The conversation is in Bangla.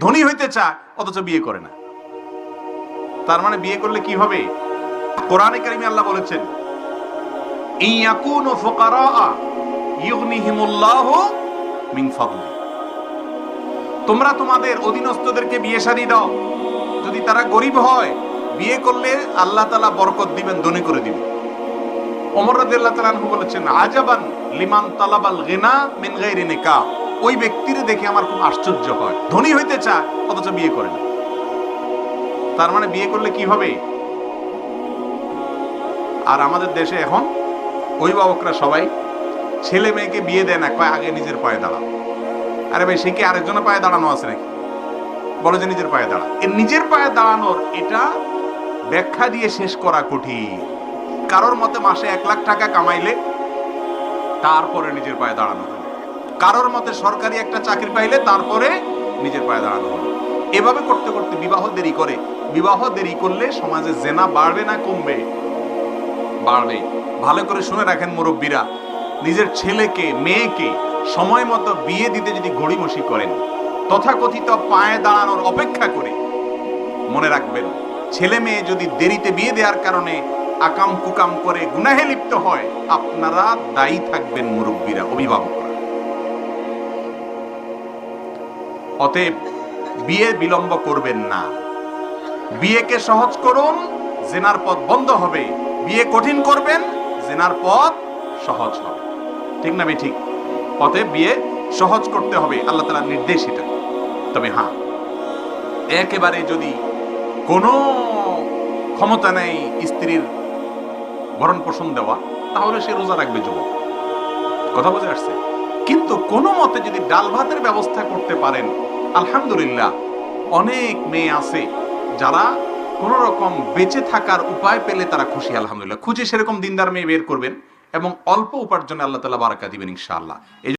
ধনী হইতে চায় অথচ বিয়ে করে না। তার মানে বিয়ে করলে কি হবে? কোরআনে কারিমে আল্লাহ বলেছেন, ইয়াকুনু ফুকারা ইউগনিহিমুল্লাহু মিন ফাদলি। তোমরা তোমাদের অধীনস্থদেরকে বিয়ে শাদী দাও, যদি তারা গরিব হয় বিয়ে করলে আল্লাহ তাআলা বরকত দিবেন, ধনী করে দিবেন। ওমর রাদিয়াল্লাহু তাআলা আনহু বলেছেন, আজাবান লিমান তালাবাল গিনা মিন গায়রি নিকাহ। ওই ব্যক্তির দেখে আমার খুব আশ্চর্য হয়, ধনী হইতে চায় অথচ বিয়ে করে না। তার মানে বিয়ে করলে কি হবে? আর আমাদের দেশে এখন অভিভাবকরা সবাই ছেলে মেয়েকে বিয়ে দেয় না, কয় আগে নিজের পায়ে দাঁড়াও। আরে ভাই, সে কি আরেকজনের পায়ে দাঁড়ানো আছে নাকি? বলে যে নিজের পায়ে দাঁড়া। এই নিজের পায়ে দাঁড়ানোর এটা ব্যাখ্যা দিয়ে শেষ করা কঠিন। কারোর মতে মাসে 1 লাখ টাকা কামাইলে তারপরে নিজের পায়ে দাঁড়ানো হলো, কারোর মতে সরকারি একটা চাকরি পাইলে তারপরে নিজের পায়ে দাঁড়ানো হলো। এভাবে করতে করতে বিবাহ দেরি করে। বিবাহ দেরি করলে সমাজে জেনা বাড়বে না কমবে? বাড়বে। ভালো করে শুনে রাখেন মুরব্বীরা, নিজের ছেলেকে মেয়েকে সময় মতো বিয়ে দিতে যদি গড়িমসি করেন, তথাকথিত পায়ে দাঁড়ানোর অপেক্ষা করে, মনে রাখবেন ছেলে মেয়ে যদি দেরিতে বিয়ে দেওয়ার কারণে আকাম কুকাম করে গুনাহে লিপ্ত হয়, আপনারা দায়ী থাকবেন মুরব্বীরা, অভিভাবকরা। অতএব বিয়ে বিলম্ব করবেন না, বিয়েকে সহজ করুন, জেনার পথ বন্ধ হবে। বিয়ে কঠিন করবেন, জেনার পথ সহজ হবে। ঠিক না? ঠিক। অতএব বিয়ে সহজ করতে হবে, আল্লাহ তাআলার নির্দেশ এটা। তবে হ্যাঁ, একেবারে যদি কোনো ক্ষমতা নেই স্ত্রীর ভরণ পোষণ দেওয়া, তাহলে সে রোজা রাখবে, যুবক। কথা বুঝে আসছে? কিন্তু কোনো মতে যদি ডাল ভাতের ব্যবস্থা করতে পারেন, আলহামদুলিল্লাহ। অনেক মেয়ে আছে যারা কোন রকম বেঁচে থাকার উপায় পেলে তারা খুশি, আলহামদুলিল্লাহ। খুঁজে সেরকম দিনদার মেয়ে বের করবেন এবং অল্প উপার্জনে আল্লাহ তাআলা বারাকা দিবেন ইনশাআল্লাহ।